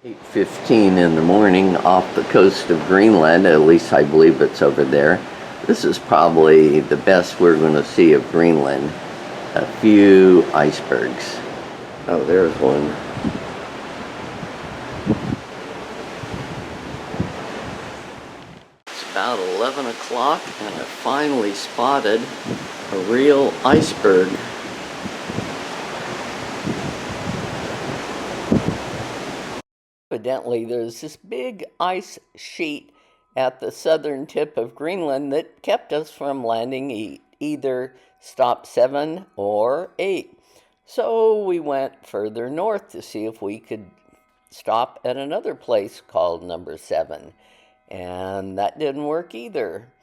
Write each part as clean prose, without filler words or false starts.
8:15 in the morning off the coast of Greenland, at least I believe it's over there. This is probably the best we're going to see of Greenland. A few icebergs. Oh, there's one. It's about 11 o'clock and I finally spotted a real iceberg. Evidently, there's this big ice sheet at the southern tip of Greenland that kept us from landing either stop 7 or 8. So we went further north to see if we could stop at another place called number 7. And that didn't work either.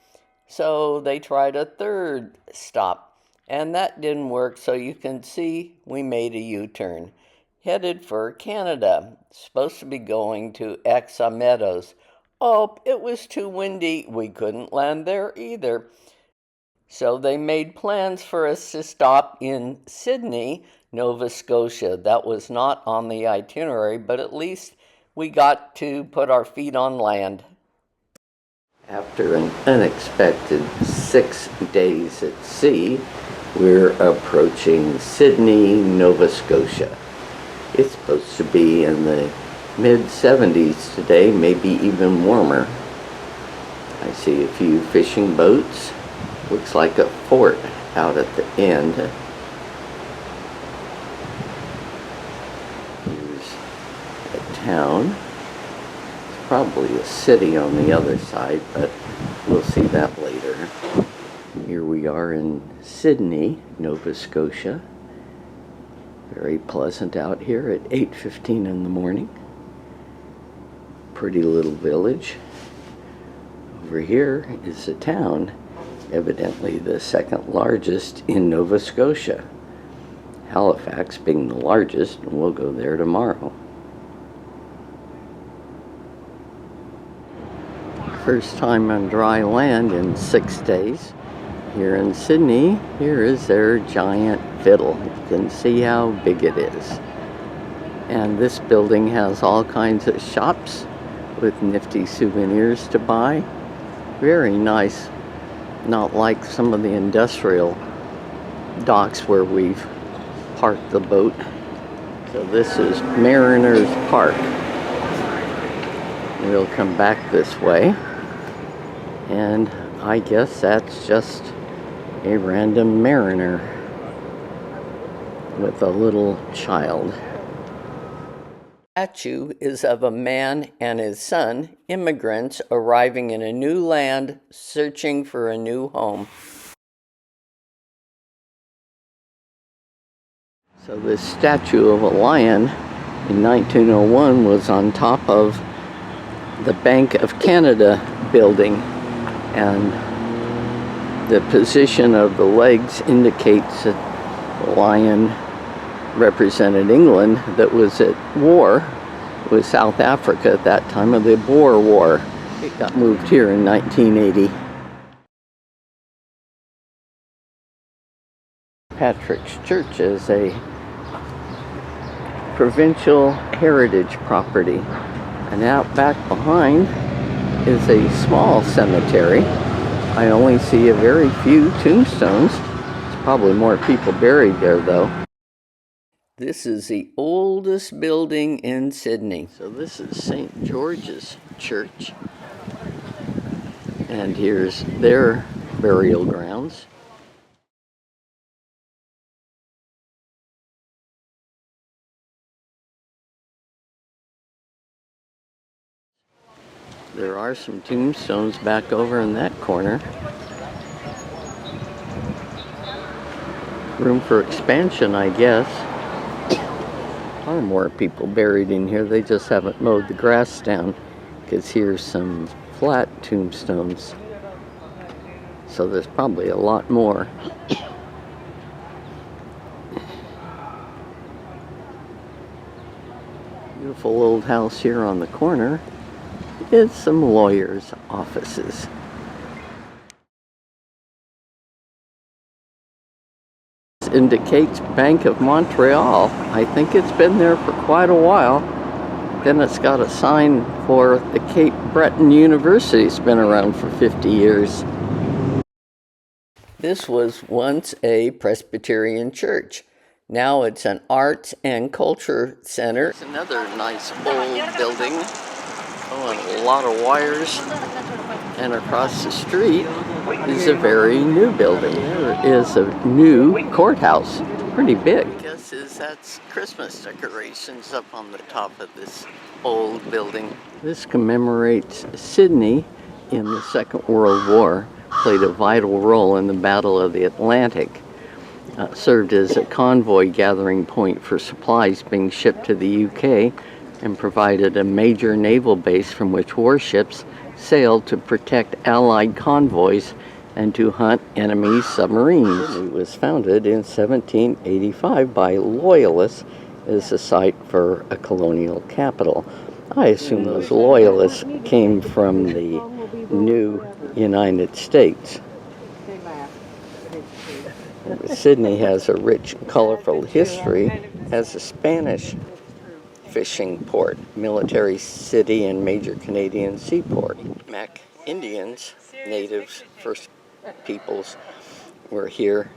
So they tried a third stop, and that didn't work. So you can see we made a U-turn. Headed for Canada, supposed to be going to Exa Meadows. Oh, it was too windy, we couldn't land there either. So they made plans for us to stop in Sydney, Nova Scotia. That was not on the itinerary, but at least we got to put our feet on land. After an unexpected 6 days at sea, we're approaching Sydney, Nova Scotia. It's supposed to be in the mid-70s today, maybe even warmer. I see a few fishing boats. Looks like a fort out at the end. Here's a town. It's probably a city on the other side, but we'll see that later. Here we are in Sydney, Nova Scotia. Very pleasant out here at 8:15 in the morning. Pretty little village. Over here is a town, evidently the second largest in Nova Scotia. Halifax being the largest, and we'll go there tomorrow. First time on dry land in 6 days. Here in Sydney, here is their giant fiddle. You can see how big it is. And this building has all kinds of shops with nifty souvenirs to buy. Very nice, not like some of the industrial docks where we've parked the boat. So this is Mariners Park. We'll come back this way. And I guess that's just a random mariner with a little child. The statue is of a man and his son, immigrants arriving in a new land, searching for a new home. So this statue of a lion in 1901 was on top of the Bank of Canada building, and the position of the legs indicates that the lion represented England that was at war with South Africa at that time of the Boer War. It got moved here in 1980. Patrick's Church is a provincial heritage property, and out back behind is a small cemetery. I only see a very few tombstones. There's probably more people buried there though. This is the oldest building in Sydney. So this is St. George's Church. And here's their burial grounds. There are some tombstones back over in that corner. Room for expansion, I guess. There are more people buried in here. They just haven't mowed the grass down, because here's some flat tombstones. So there's probably a lot more. Beautiful old house here on the corner. Is some lawyers' offices. This indicates Bank of Montreal. I think it's been there for quite a while. then it's got a sign for the Cape Breton University. It's been around for 50 years. This was once a Presbyterian church. Now it's an arts and culture center. It's another nice old building. Oh, and a lot of wires. And across the street is a very new building. There is a new courthouse. Pretty big. I guess that's Christmas decorations up on the top of this old building. This commemorates Sydney in the Second World War. Played a vital role in the Battle of the Atlantic. Served as a convoy gathering point for supplies being shipped to the UK, and provided a major naval base from which warships sailed to protect Allied convoys and to hunt enemy submarines. It was founded in 1785 by Loyalists as a site for a colonial capital. I assume those Loyalists came from the new United States. Sydney has a rich and colorful history as a Spanish fishing port, military city, and major Canadian seaport. Mac Indians, natives, First Peoples, were here.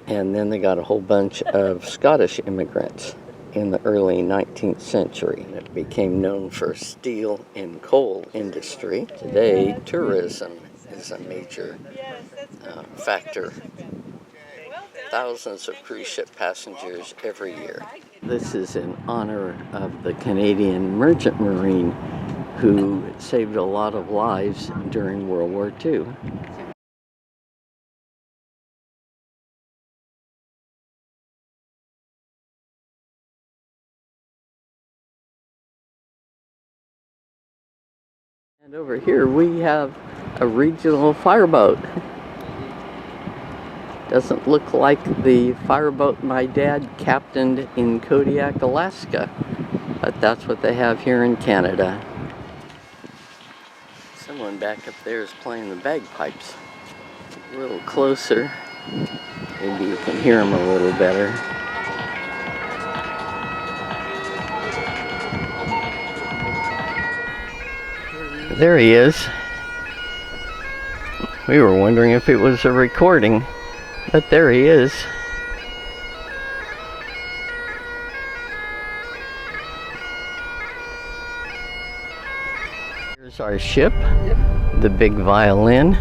And then they got a whole bunch of Scottish immigrants in the early 19th century. It became known for steel and coal industry. Today, tourism is a major factor. Thousands of cruise ship passengers every year. This is in honor of the Canadian Merchant Marine who saved a lot of lives during World War II. And over here we have a regional fireboat. Doesn't look like the fireboat my dad captained in Kodiak, Alaska, but that's what they have here in Canada. Someone back up there is playing the bagpipes. A little closer, maybe you can hear them a little better. There he is. We were wondering if it was a recording. But there he is. Here's our ship, the big violin,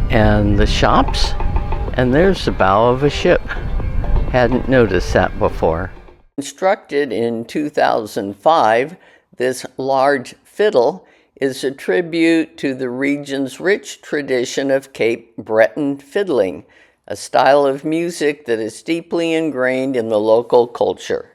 and the shops, and there's the bow of a ship. Hadn't noticed that before. Constructed in 2005, this large fiddle is a tribute to the region's rich tradition of Cape Breton fiddling, a style of music that is deeply ingrained in the local culture.